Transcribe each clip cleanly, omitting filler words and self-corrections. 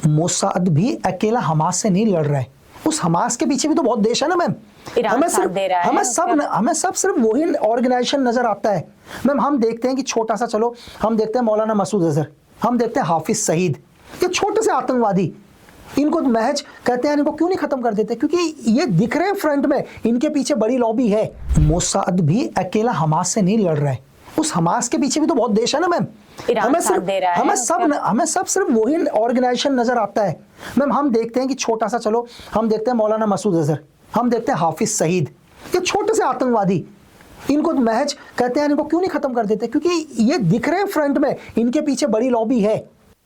Mossad भी अकेला Hamas से नहीं लड़ रहा है, उस हमास के पीछे भी तो बहुत देश है ना मैम। हमें सब सिर्फ वही ऑर्गेनाइजेशन नजर आता है मैम। हम देखते हैं कि छोटा सा, चलो हम देखते हैं मौलाना मसूद अजहर, हम देखते हैं हाफिज सईद, ये छोटे से आतंकवादी, इनको महज कहते हैं इनको क्यों नहीं खत्म कर देते? क्योंकि ये दिख रहे हैं फ्रंट में, इनके पीछे बड़ी लॉबी है। मोसाद भी अकेला हमास से नहीं लड़ रहा है, उस हमास के पीछे भी तो बहुत देश है ना मैम। हमें सब सिर्फ वही ऑर्गेनाइजेशन नजर आता है मैम। हम देखते हैं कि छोटा सा, चलो हम देखते हैं मौलाना मसूद अजहर, हम देखते हैं हाफिज सईद, ये छोटे से आतंकवादी, इनको महज कहते हैं इनको क्यों नहीं खत्म कर देते? क्योंकि ये दिख रहे हैं फ्रंट में, इनके पीछे बड़ी लॉबी है।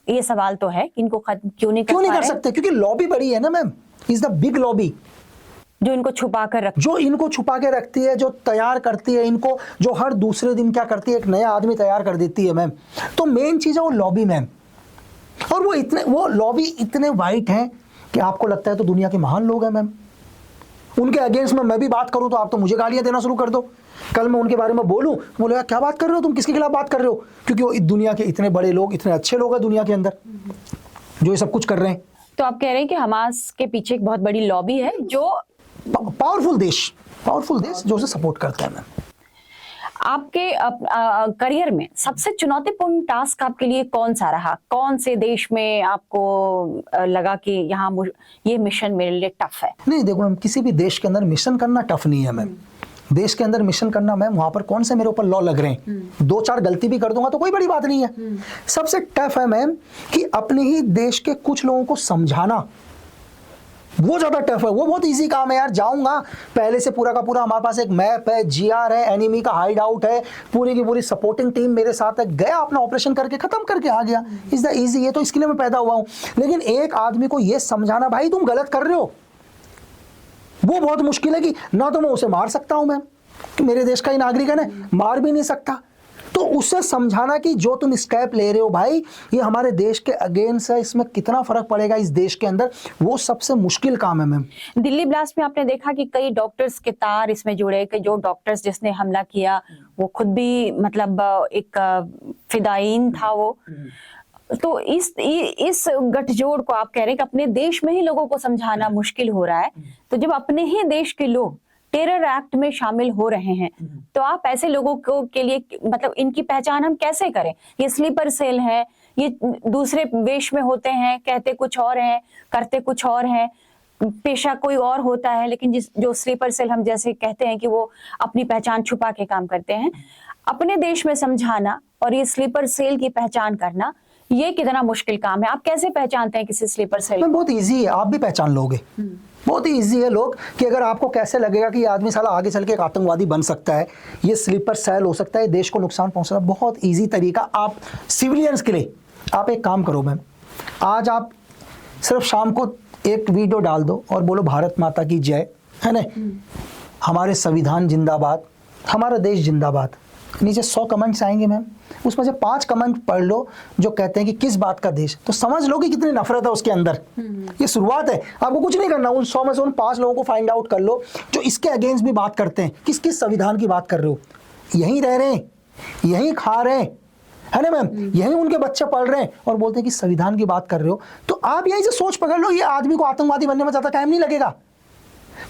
ये सवाल तो है इनको खत्म क्यों नहीं कर सकते? क्योंकि लॉबी बड़ी है ना ma'am, is the big lobby जो इनको छुपा के रखती है, जो तैयार करती है इनको, जो हर दूसरे दिन क्या करती है, एक नया आदमी तैयार कर देती है मैम। तो मेन चीज है वो लॉबी मैम, और वो लॉबी इतने वाइट हैं कि आपको लगता है तो दुनिया के महान लोग हैं मैम। उनके अगेंस्ट में मैं भी बात करूं तो आप तो मुझे गालियां देना शुरू कर दो। कल मैं उनके बारे में बोलूं, बोले यार क्या बात कर रहे हो तुम, किसके खिलाफ बात कर रहे हो? क्योंकि वो दुनिया के इतने बड़े लोग, इतने अच्छे लोग हैं दुनिया के अंदर जो ये सब कुछ कर रहे हैं। तो आप कह रहे हैं कि हमास के पीछे एक बहुत बड़ी लॉबी है, जो पावरफुल देश जो उसे सपोर्ट करता है मैम। आपके करियर में सबसे चुनौतीपूर्ण टास्क आपके लिए कौन सा रहा? कौन से देश में आपको लगा कि यहाँ ये मिशन मेरे लिए टफ है? नहीं देखो मैम, किसी भी देश के अंदर मिशन करना टफ नहीं है मैम। देश के अंदर मिशन करना मैम, वहां पर कौन से मेरे ऊपर लॉ लग रहे हैं, 2-4 गलती भी कर दूंगा तो कोई बड़ी बात नहीं है। सबसे टफ है मैम कि अपने ही देश के कुछ लोगों को समझाना, वो ज्यादा टफ है। वो बहुत इजी काम है यार, जाऊंगा पहले से पूरा का पूरा, हमारे पास एक मैप है, जीआर है, एनिमी का हाइड आउट है, पूरी की पूरी सपोर्टिंग टीम मेरे साथ है, गया अपना ऑपरेशन करके खत्म करके आ गया। इज द इजी, ये तो इसके लिए मैं पैदा हुआ हूं। लेकिन एक आदमी को ये समझाना भाई तुम गलत कर रहे हो, वो बहुत मुश्किल है। कि ना तो मैं उसे मार सकता हूं मैम, कि मेरे देश का ही नागरिक है ना, मार भी नहीं सकता, तो उसे समझाना कि जो तुम स्टेप ले रहे हो भाई ये हमारे देश के अगेंस्ट है, इसमें कितना फर्क पड़ेगा इस देश के अंदर, वो सबसे मुश्किल काम है मैम। दिल्ली ब्लास्ट में आपने देखा कि कई डॉक्टर्स के तार इसमें जुड़े, कि जो डॉक्टर्स जिसने हमला किया वो खुद भी मतलब एक फिदायीन था वो। तो इस गठजोड़ को आप कह रहे हैं कि अपने देश में ही लोगों को समझाना मुश्किल हो रहा है। तो जब अपने ही देश के लोग टेरर एक्ट में शामिल हो रहे हैं, तो आप ऐसे लोगों को के लिए मतलब इनकी पहचान हम कैसे करें? ये स्लीपर सेल है, ये दूसरे वेश में होते हैं, कहते कुछ और हैं, करते कुछ और हैं, पेशा कोई और होता है, लेकिन जो स्लीपर सेल हम जैसे कहते हैं कि वो अपनी पहचान छुपा के काम करते हैं। अपने देश में समझाना और ये स्लीपर सेल की पहचान करना, ये कितना मुश्किल काम है? आप कैसे पहचानते हैं किसी स्लीपर सेल? बहुत ईजी है, आप भी पहचान लोगे। बहुत ही ईजी है लोग, कि अगर आपको कैसे लगेगा कि ये आदमी साला आगे चल के एक आतंकवादी बन सकता है, ये स्लीपर सेल हो सकता है, देश को नुकसान पहुंच सकता है। बहुत ईजी तरीका आप सिविलियंस के लिए, आप एक काम करो मैम, आज आप सिर्फ शाम को एक वीडियो डाल दो और बोलो भारत माता की जय, है ना, हमारे संविधान जिंदाबाद, हमारा देश जिंदाबाद। नीचे 100 कमेंट्स आएंगे मैम, उसमें से 5 कमेंट पढ़ लो जो कहते हैं कि किस बात का देश, तो समझ लो कि कितनी नफरत है उसके अंदर। ये शुरुआत है, आपको कुछ नहीं करना, उन 100 में से उन 5 लोगों को फाइंड आउट कर लो जो इसके अगेंस्ट भी बात करते हैं। किस किस संविधान की बात कर रहे हो? यहीं रह रहे हैं, यहीं खा रहे हैं, है ना मैम, यहीं उनके बच्चे पढ़ रहे हैं और बोलते हैं कि संविधान की बात कर रहे हो। तो आप यहीं से सोच पकड़ लो, ये आदमी को आतंकवादी बनने में ज्यादा टाइम नहीं लगेगा।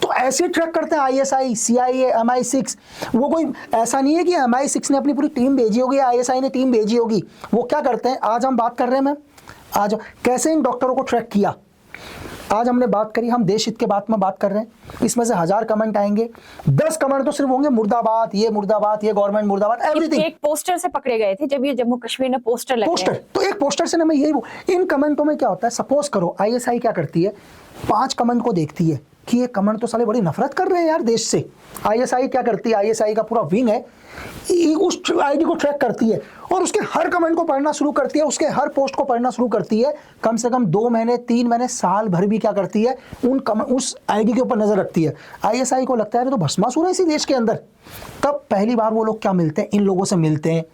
तो ऐसे ट्रैक करते हैं ISI, CIA, MI6। वो कोई ऐसा नहीं है कि MI6 ने अपनी पूरी टीम भेजी होगी, ISI ने टीम भेजी होगी। वो क्या करते हैं, आज हम बात कर रहे हैं मैम, आज कैसे इन डॉक्टरों को ट्रैक किया, आज हमने बात करी, हम देश हित के बात में बात कर रहे हैं। इसमें से 1000 कमेंट आएंगे, 10 कमेंट तो सिर्फ होंगे मुर्दाबाद, ये गवर्नमेंट मुर्दाबाद, एवरीथिंग। एक पोस्टर से पकड़े गए थे जब ये जम्मू कश्मीर में पोस्टर लगे। पोस्टर, तो एक पोस्टर से ना मैं यही, इन कमेंटों में क्या होता है, सपोज करो ISI क्या करती है, 5 कमेंट को देखती है कि ये कमेंट तो साले बड़ी नफरत कर रहे हैं यार देश से। ISI क्या करती है, ISI का पूरा विंग है, उस आईडी को ट्रैक करती है और उसके हर कमेंट को पढ़ना शुरू करती है, उसके हर पोस्ट को पढ़ना शुरू करती है। कम से कम 2 महीने 3 महीने साल भर भी क्या करती है, उस आईडी के ऊपर नजर रखती है। ISI को लगता है तो भस्मासुर है इसी देश के अंदर। तब पहली बार वो लोग क्या मिलते हैं, इन लोगों से मिलते हैं,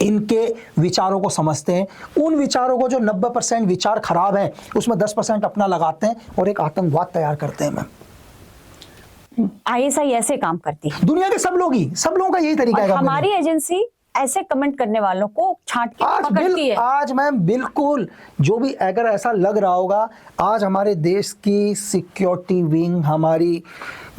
इनके विचारों को समझते हैं, उन विचारों को जो 90% विचार खराब हैं उसमें 10% अपना लगाते हैं और एक आतंकवाद तैयार करते हैं मैम। ISI ऐसे काम करती है, दुनिया के सब लोग ही, सब लोगों का यही तरीका है। हमारी एजेंसी ऐसे कमेंट करने वालों को छांट के पकड़ती है? आज मैम बिल्कुल, जो भी अगर ऐसा लग रहा होगा, आज हमारे देश की सिक्योरिटी विंग, हमारी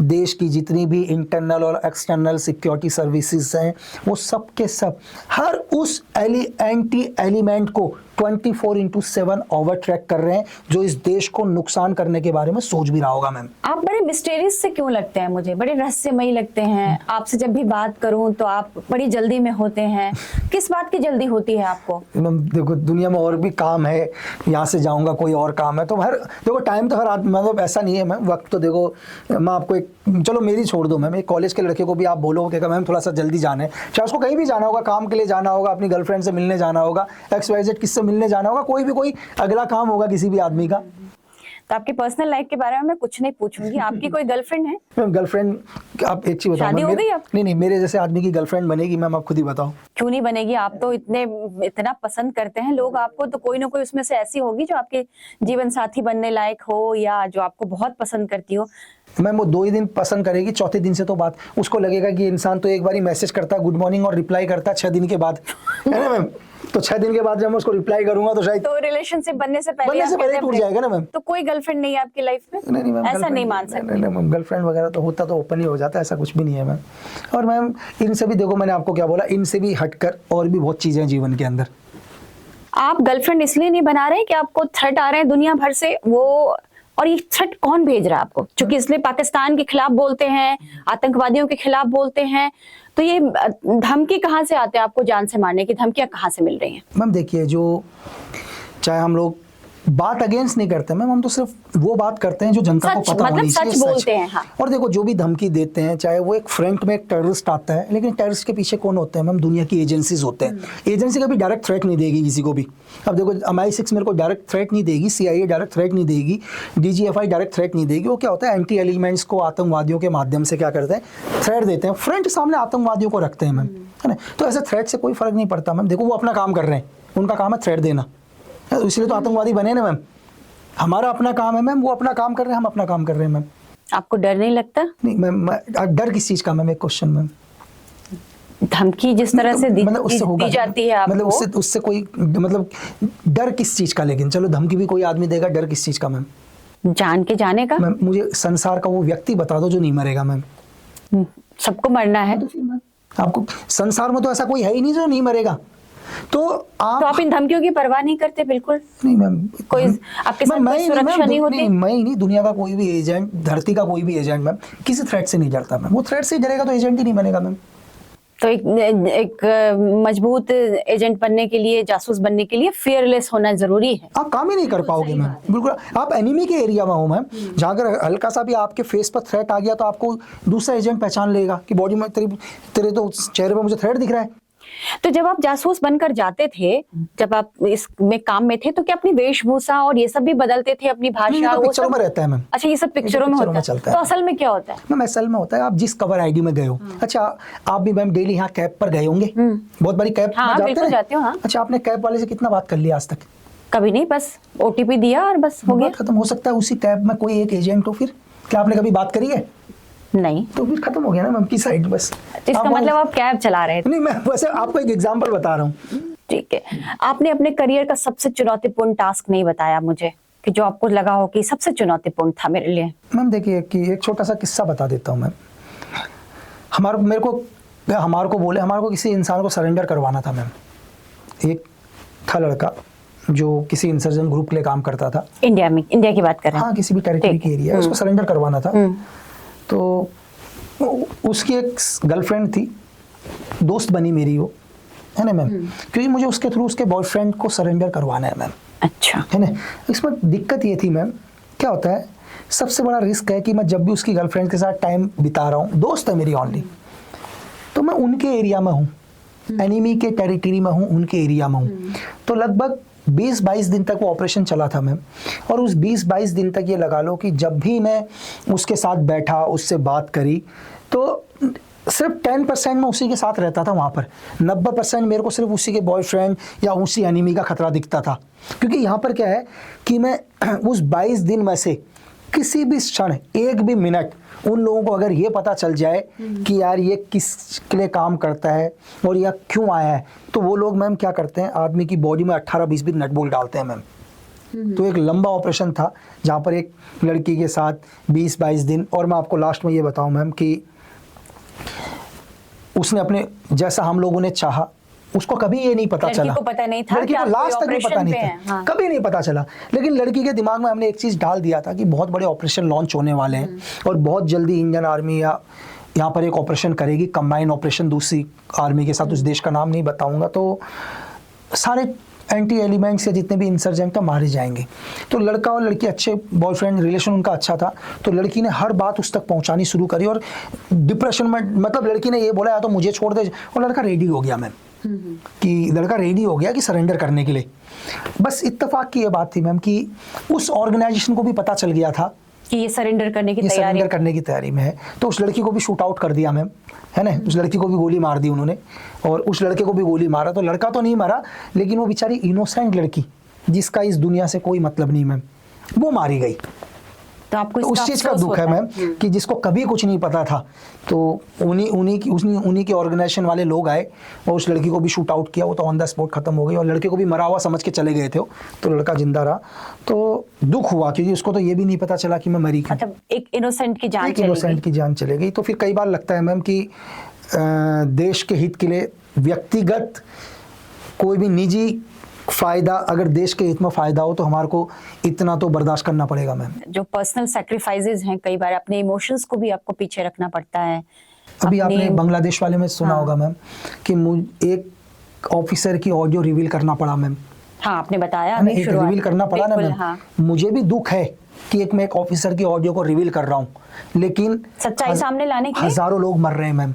देश की जितनी भी इंटरनल और एक्सटर्नल सिक्योरिटी सर्विसेज हैं, वो सब के सब हर उस एंटी एलिमेंट को 24/7 ओवर ट्रैक कर रहे हैं जो इस देश को नुकसान करने के बारे में सोच भी रहा होगा। मैम आप बड़े मिस्टीरियस से क्यों लगते हैं मुझे, बड़े रहस्यमयी लगते हैं। आपसे जब भी बात करूं तो आप बड़ी जल्दी में होते हैं, किस बात की जल्दी होती है आपको? मैम देखो, दुनिया में और भी काम है, यहाँ से जाऊँगा कोई और काम है, तो हर देखो टाइम तो हर आदमी, मतलब ऐसा नहीं है मैम, वक्त तो देखो मैं आपको एक, चलो मेरी छोड़ दो मैम, एक कॉलेज के लड़के को भी आप बोलो कि मैम थोड़ा सा जल्दी जाना है, चाहे उसको कहीं भी जाना होगा, काम के लिए जाना होगा, अपनी गर्लफ्रेंड से मिलने जाना होगा, XYZ किससे मिलने जाना होगा, कोई भी कोई अगला काम होगा किसी भी आदमी का। तो आपकी पर्सनल लाइफ के बारे में मैं कुछ नहीं पूछूंगी। आपकी कोई गर्लफ्रेंड है? मैम गर्लफ्रेंड, आप एक चीज बताओ, शादी हो गई अब? नहीं, मेरे जैसे आदमी की गर्लफ्रेंड बनेगी मैम, आप खुद ही बताओ। क्यों नहीं बनेगी? आप तो इतना पसंद करते हैं लोग आपको, तो कोई ना कोई उसमें से ऐसी होगी जो आपके जीवन साथी बनने लायक हो, या जो आपको बहुत पसंद करती हो। मैम वो 2 ही दिन पसंद करेगी, चौथे दिन से तो बात उसको लगेगा कि इंसान तो एक बार ही मैसेज करता है गुड मॉर्निंग और रिप्लाई करता है 6 दिन के बाद, है ना मैम? तो 6 दिन के बाद जब मैं उसको रिप्लाई करूंगा तो शायद तो रिलेशनशिप बनने से पहले टूट जाएगा ना मैम। तो कोई गर्लफ्रेंड नहीं है आपकी लाइफ में? नहीं मैम, ऐसा नहीं मान सकते। नहीं मैम, गर्लफ्रेंड वगैरह तो होता तो ओपन ही हो जाता है, ऐसा कुछ भी नहीं है मैम। और मैम इनसे भी देखो, मैंने आपको क्या बोला, इनसे भी हटकर और भी बहुत चीजें हैं जीवन के अंदर। आप गर्लफ्रेंड इसलिए नहीं बना रहे कि आपको थ्रेट आ रहे हैं दुनिया भर से, वो और ये थ्रेट कौन भेज रहा है आपको? क्योंकि इसलिए पाकिस्तान के खिलाफ बोलते हैं, आतंकवादियों के खिलाफ बोलते हैं, तो ये धमकी कहाँ से आते हैं आपको? जान से मारने की धमकियां कहाँ से मिल रही हैं? मैम देखिए, जो चाहे हम लोग बात अगेंस्ट नहीं करते मैम, हम तो सिर्फ वो बात करते हैं जो जनता को पता होनी चाहिए, सच बोलते हैं। हाँ। और देखो जो भी धमकी देते हैं, चाहे वो एक फ्रंट में एक टेररिस्ट आता है, लेकिन टेररिस्ट के पीछे कौन होते हैं मैम? दुनिया की एजेंसीज होते हैं। एजेंसी कभी डायरेक्ट थ्रेट नहीं देगी किसी को भी। अब देखो MI6 मेरे को डायरेक्ट थ्रेट नहीं देगी, CIA डायरेक्ट थ्रेट नहीं देगी, DGFI डायरेक्ट थ्रेट नहीं देगी। वो क्या होता है, एंटी एलिमेंट्स को आतंकवादियों के माध्यम से क्या करते हैं, थ्रेट देते हैं, फ्रंट सामने आतंकवादियों को रखते हैं मैम, है ना? तो ऐसे थ्रेट से कोई फर्क नहीं पड़ता मैम। देखो वो अपना काम कर रहे हैं, उनका काम है थ्रेट देना, इसलिए तो आतंकवादी बने ना मैम। हमारा अपना काम है मैम, वो अपना काम कर रहे हैं, हम अपना काम कर रहे हैं मैम। आपको डर नहीं लगता? नहीं मैम, डर किस चीज का मैम? एक क्वेश्चन मैम। धमकी जिस तरह से दी जाती है आपको, मतलब उससे कोई मतलब डर किस चीज का? लेकिन चलो धमकी भी कोई आदमी देगा, डर किस चीज का मैम? जान के जाने का। मैम मुझे संसार का वो व्यक्ति बता दो जो नहीं मरेगा मैम। सबको मरना है। आपको संसार में तो ऐसा कोई है ही नहीं जो नहीं मरेगा। तो आप इन धमकियों की परवाह नहीं करते? बिल्कुल नहीं मैम। कोई आपके साथ कोई सुरक्षा नहीं होती? मैं ही नहीं, दुनिया का कोई भी एजेंट, धरती का कोई भी एजेंट मैम किसी थ्रेट से नहीं डरता मैम। वो थ्रेट से डरेगा तो एजेंट ही नहीं बनेगा मैम। तो एक मजबूत एजेंट बनने के लिए, जासूस बनने के लिए फियरलेस होना जरूरी है। आप काम ही नहीं कर पाओगे मैम, बिल्कुल। आप एनिमी के एरिया में हो मैम, जहाँ अगर हल्का सा भी आपके फेस पर थ्रेट आ गया तो आपको दूसरा एजेंट पहचान लेगा कि बॉडी में तेरे तो चेहरे पे मुझे थ्रेट दिख रहा है। तो जब आप जासूस बनकर जाते थे, जब आप इसमें काम में थे, तो क्या अपनी वेशभूषा और ये सब भी बदलते थे, अपनी भाषा? वो पिक्चरों में रहता है मैम। अच्छा, ये सब पिक्चरों में होता है। तो असल में क्या होता है मैम? असल में होता है आप जिस कवर आईडी में गए हो। अच्छा, आप भी मैम डेली यहाँ कैब पर गए होंगे, बहुत बड़ी कैब जाते हो। अच्छा, आपने कैब वाले से कितना बात कर लिया आज तक? कभी नहीं, बस OTP दिया और बस हो गया, खत्म। हो सकता है उसी कैब में कोई एक एजेंट हो, फिर क्या आपने कभी बात करी है? नहीं। तो फिर खत्म हो गया ना मैम की साइड। बस इसका मतलब आप कैब चला रहे थे? नहीं, मैं वैसे आपको एक एग्जांपल बता रहा हूँ। ठीक है। आपने अपने करियर का सबसे चुनौतीपूर्ण टास्क नहीं बताया मुझे, कि जो आपको लगा हो कि सबसे चुनौतीपूर्ण था मेरे लिए। मैम देखिए कि एक छोटा सा किस्सा बता देता हूँ मैम। हमारे को किसी इंसान को सरेंडर करवाना था मैम। एक था लड़का जो किसी इंसर्जन ग्रुप के लिए काम करता था इंडिया में। इंडिया की बात कर रहे हैं? हाँ, किसी भी टेरिटरी की एरिया, उसको सरेंडर करवाना था। तो उसकी एक गर्लफ्रेंड थी, दोस्त बनी मेरी वो, है ना मैम? क्योंकि मुझे उसके थ्रू उसके बॉयफ्रेंड को सरेंडर करवाना है मैम। अच्छा, है ना? इसमें दिक्कत ये थी मैम, क्या होता है, सबसे बड़ा रिस्क है कि मैं जब भी उसकी गर्लफ्रेंड के साथ टाइम बिता रहा हूँ, दोस्त है मेरी ऑनली, तो मैं उनके एरिया में हूँ, एनिमी के टेरिटरी में हूँ, उनके एरिया में हूँ। तो लगभग 20-22 दिन तक वो ऑपरेशन चला था मैम। और उस 20-22 दिन तक ये लगा लो कि जब भी मैं उसके साथ बैठा, उससे बात करी, तो सिर्फ 10% में उसी के साथ रहता था वहाँ पर। 90% मेरे को सिर्फ उसी के बॉयफ्रेंड या उसी एनिमी का खतरा दिखता था। क्योंकि यहाँ पर क्या है कि मैं उस 22 दिन में से किसी भी क्षण, एक भी मिनट उन लोगों को अगर ये पता चल जाए कि यार ये किस के लिए काम करता है और यह क्यों आया है, तो वो लोग मैम क्या करते हैं, आदमी की बॉडी में 18-20 नट बोल्ट डालते हैं मैम। तो एक लंबा ऑपरेशन था जहाँ पर एक लड़की के साथ 20-22 दिन, और मैं आपको लास्ट में ये बताऊं मैम कि उसने अपने जैसा हम लोगों ने चाहा, उसको कभी ये नहीं पता चला, लड़की को पता नहीं था, लड़की को लास्ट तक भी पता नहीं था, हाँ। कभी नहीं पता चला। लेकिन लड़की के दिमाग में हमने एक चीज़ डाल दिया था कि बहुत बड़े ऑपरेशन लॉन्च होने वाले हैं और बहुत जल्दी इंडियन आर्मी या यहाँ पर एक ऑपरेशन करेगी, कंबाइन ऑपरेशन दूसरी आर्मी के साथ, उस देश का नाम नहीं बताऊंगा, तो सारे एंटी एलिमेंट्स या जितने भी इंसर्जेंट मारे जाएंगे। तो लड़का और लड़की अच्छे बॉयफ्रेंड रिलेशन उनका अच्छा था, तो लड़की ने हर बात उस तक पहुंचानी शुरू करी और डिप्रेशन में, मतलब लड़की ने ये बोला या तो मुझे छोड़ दे, और लड़का रेडी हो गया मैम, कि लड़का रेडी हो गया कि सरेंडर करने के लिए। बस इत्तेफाक की ये बात थी मैम कि उस ऑर्गेनाइजेशन को भी पता चल गया था कि ये सरेंडर करने की ये तैयारी सरेंडर करने की तैयारी में है, तो उस लड़की को भी शूट आउट कर दिया मैम, है ना, उस लड़की को भी गोली मार दी उन्होंने और उस लड़के को भी गोली मारा। तो लड़का तो नहीं मरा, लेकिन वो बेचारी इनोसेंट लड़की जिसका इस दुनिया से कोई मतलब नहीं मैम, वो मारी गई। तो आपको तो उस चीज़ का दुख है मैम कि जिसको कभी कुछ नहीं पता था, तो उन्हीं के ऑर्गेनाइजेशन वाले लोग आए और उस लड़की को भी शूट आउट किया, वो तो ऑन द स्पॉट खत्म हो गई और लड़के को भी मरा हुआ समझ के चले गए थे, तो लड़का जिंदा रहा। तो दुख हुआ क्योंकि उसको तो ये भी नहीं पता चला कि मैं मरी क्यों, मतलब एक इनोसेंट की जान एक इनोसेंट की जान चले गई। तो फिर कई बार लगता है मैम कि देश के हित के लिए व्यक्तिगत कोई भी निजी फायदा, अगर देश के हित में फायदा हो तो हमारे को इतना तो बर्दाश्त करना पड़ेगा मैम। जो पर्सनल सैक्रिफाइसेस हैं, कई बार अपने इमोशंस को भी आपको पीछे रखना पड़ता है। अभी आपने बांग्लादेश वाले में सुना होगा मैम कि एक ऑफिसर की ऑडियो रिवील करना पड़ा मैम। हाँ, आपने बताया एक रिवील करना पड़ा ना मैम। हाँ। मुझे भी दुख है कि मैं एक ऑफिसर की ऑडियो को रिवील कर रहा हूँ, लेकिन सच्चाई सामने लाने के लिए हजारों लोग मर रहे हैं मैम।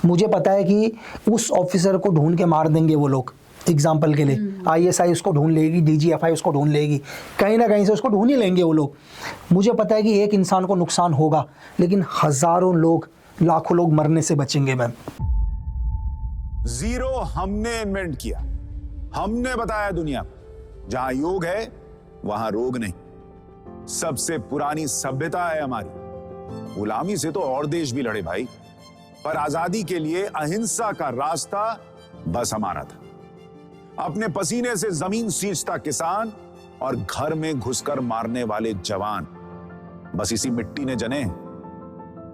मुझे पता है कि उस ऑफिसर को ढूंढ के मार देंगे वो लोग, एग्जाम्पल के लिए ISI उसको ढूंढ लेगी, DGFI उसको ढूंढ लेगी, कहीं ना कहीं से उसको ढूंढ ही लेंगे वो लोग। मुझे पता है कि एक इंसान को नुकसान होगा, लेकिन हजारों लोग, लाखों लोग मरने से बचेंगे मैम। जीरो हमने इन्वेंट किया, हमने बताया दुनिया को, जहां योग है वहां रोग नहीं। सबसे पुरानी सभ्यता है हमारी। गुलामी से तो और देश भी लड़े भाई, पर आजादी के लिए अहिंसा का रास्ता बस हमारा था। अपने पसीने से जमीन सींचता किसान और घर में घुसकर मारने वाले जवान, बस इसी मिट्टी ने जने।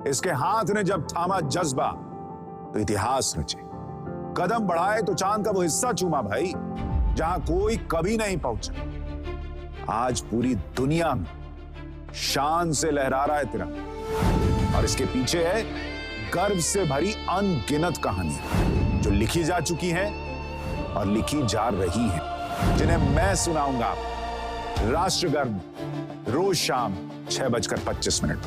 इसके हाथ ने जब थामा जज्बा तो इतिहास रचे। कदम बढ़ाए तो चांद का वो हिस्सा चूमा भाई, जहां कोई कभी नहीं पहुंचा। आज पूरी दुनिया में शान से लहरा रहा है तिरंगा, और इसके पीछे है गर्व से भरी अनगिनत कहानियां जो लिखी जा चुकी हैं और लिखी जा रही हैं, जिन्हें मैं सुनाऊंगा राष्ट्रगर्व रोज शाम 6:25 पर।